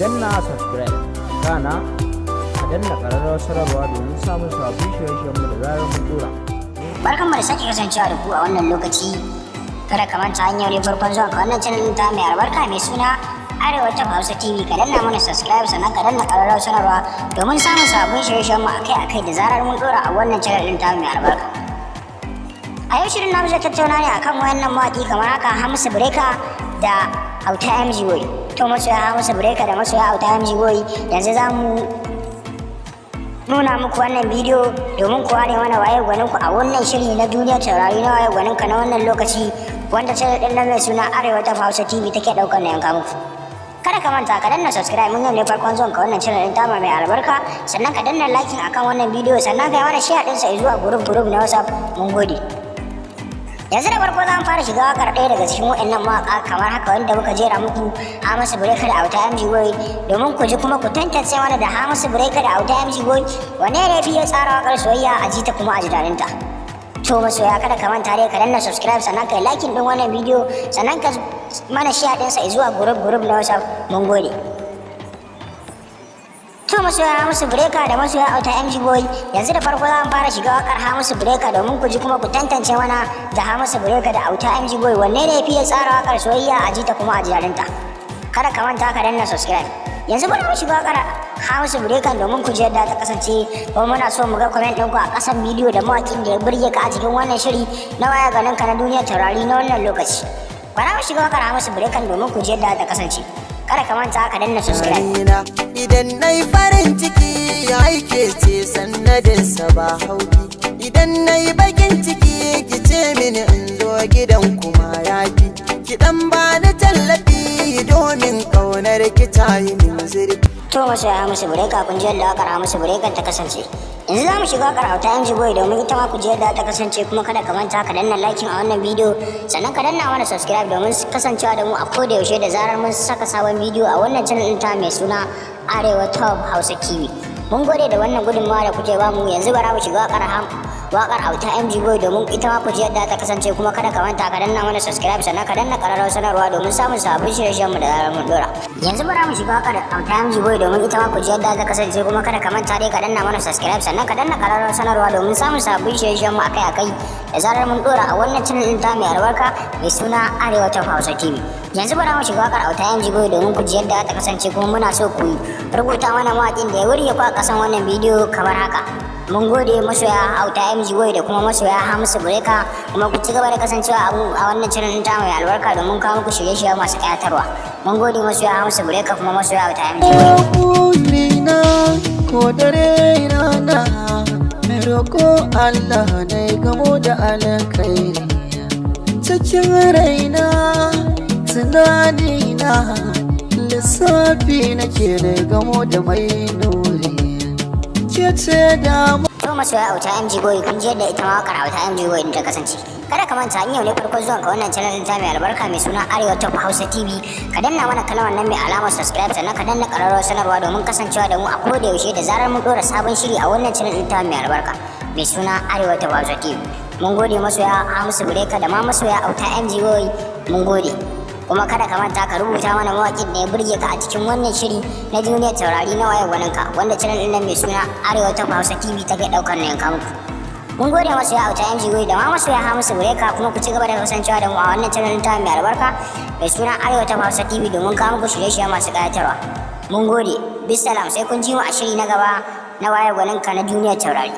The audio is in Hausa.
danna subscribe kana a danna ƙararrawar sanarwa domin samun sabbin shirye-shiryenmu da zarar mun dora. Barkanmu da sake kasancewa da ku a wannan lokaci. Kada ka manta hanyar ne farkon zuwa ka wannan channel ta mai albarka mai suna Arewa Top Hausa TV. Ka danna mana subscribe sannan ka danna ƙararrawar sanarwa domin samun sabbin shirye-shiryenmu akai-akai da zarar mun dora a wannan channel ta mai albarka. A yau shirin namu zai tattauna ne akan wayannan mawaƙi kamar haka Hamisu Breaker da Auta MG Boy. To masoya Hamisu Breaker da masoya Auta MG Boy, yanzu za mu nuna muku wannan bidiyo domin ku ware mana waye gwanin ku a wannan shiri na duniyar taurari na waye gwanin ka na wannan lokaci wanda channel din nan mai suna Arewa Top Hausa TV take daukar na yanka muku. Kada ka manta ka danna subscribe mun yau ne farkon zuwan ka wannan channel din tama mai albarka, sannan ka danna like akan wannan bidiyo, sannan ka yi mana share din sa zuwa group na WhatsApp. Mun gode. Yanzu da farko za mu fara shiga wakar ɗaya daga cikin waɗannan mawaƙa kamar haka wanda muka jera muku Hamisu Breaker da Auta MG Boy, domin ku ji kuma ku tantance mana da Hamisu Breaker da Auta MG Boy wanne ne fi ya tsara wakar soyayya a jita kuma a ji daɗinta. To masoya kada ka manta dai ka danna subscribe sannan ka yi like ɗin wannan bidiyo, sannan ka mana share ɗinsa zuwa group na WhatsApp. Mun gode. To masoya Hamisu Breaker da masoya Auta MG Boy, yanzu da farko za mu fara shiga wakar Hamisu Breaker domin ku ji kuma ku tantance mana da Hamisu Breaker da Auta MG Boy wanne ne fi ya tsara wakar soyayya a jita kuma a jiyarinta. Kada ka manta ka danna subscribe. Yanzu bari mu shiga wakar Hamisu Breaker domin ku ji yadda ta kasance, kuma muna so mu ga comment ɗinku a ƙasan bidiyo da mawaƙin da ya burge ka a cikin wannan shiri na waya ganin ka na duniyar taurari na wannan lokaci. Bari mu shiga wakar Hamisu Breaker domin ku ji yadda ta kasance. Kada ka manta ka danna subscribe. Idan nayi farin ciki ya aike ce sannadinsa ba hauki, idan nayi bakin ciki ki ce mini in zo gidan kuma yafi, ki dan bani tallafi domin kaunar ki ta yi min zurfi. To masoya Hamisu Breaker kun ji yadda wakar Hamisu Breaker ta kasance. Yanzu za mu shiga wakar Auta MG Boy domin ita ma ku ji yadda ta kasance, kuma kada ka manta ka danna like a wannan bidiyo, sannan ka danna mana subscribe domin kasancewa da mu a koda yaushe da zarar mun saka sabon bidiyo a wannan channel ɗin ta mai suna Arewa Top Hausa TV. Mun gode da wannan gudunmawa da kuke bamu. Yanzu bara mu shiga wakar Auta MG Boy domin ita ma ku ji yadda ta kasance, kuma kada ka manta ka danna mana subscribe sannan ka danna ƙararrawar sanarwa domin samun sabbin shirye-shiryenmu da zarar mun dora. Yanzu bara mu shiga wakar Auta MG Boy domin ita ma ku ji yadda ta kasance, kuma kada ka manta dai ka danna mana subscribe sannan ka danna ƙararrawar sanarwa domin samun sabbin shirye-shiryenmu akai-akai da zarar mun dora a wannan channel ɗin ta mai albarka mai suna Arewa Top Hausa TV. Yanzu bara mu shiga wakar Auta MG Boy domin ku ji yadda ta kasance, kuma muna so ku rubuta mana mawaƙin da ya wurge ku a ƙasan wannan bidiyo kamar haka. Mun gode masoya Auta MG Boy da kuma masoya Hamisu Breaker, kuma ku ci gaba da kasancewa a wannan channel ta mai albarka domin kawo muku shirye-shirye masu ƙayatarwa. Mun gode masoya Hamisu Breaker kuma masoya Auta MG Boy. Ko dare rana na roƙo Allah na gamo da alkhairi cikin raina, tunanina lissafi nake na gamo da mai nuri ke ce da mu. To masoya Auta MG Boy kun ji yadda ita ma wakar Auta MG Boy ta kasance. Kada ka manta yau ne farko zuwan ka wannan channel ta mai albarka mai suna Arewa Top Hausa TV. Ka danna mana kalmar nan mai alamar subscribe sannan ka danna ƙararrawar sanarwa domin kasancewa da mu a koda yaushe da zarar mun dora sabon shiri a wannan channel ta mai albarka mai suna Arewa Top Hausa TV. Mun gode masoya Hamisu Breaker da ma masoya Auta MG Boy. Mun gode. Kuma kada ka manta ka rubuta mana mawaƙin da ya burge ka a cikin wannan shiri na duniyar taurari na waye gwaninka wanda channel ɗin nan mai suna Arewa Top Hausa TV take ɗaukar na yanka muku. Mun gode masoya Auta MG Boy da ma masoya Hamisu Breaker, kuma ku ci gaba da kasancewa da mu a wannan channel ta mai albarka mai suna Arewa Top Hausa TV domin kawo muku shirye-shirye masu ƙayatarwa. Mun gode. Bisalam, sai kun ji mu a shiri na gaba na waye gwaninka na duniyar taurari.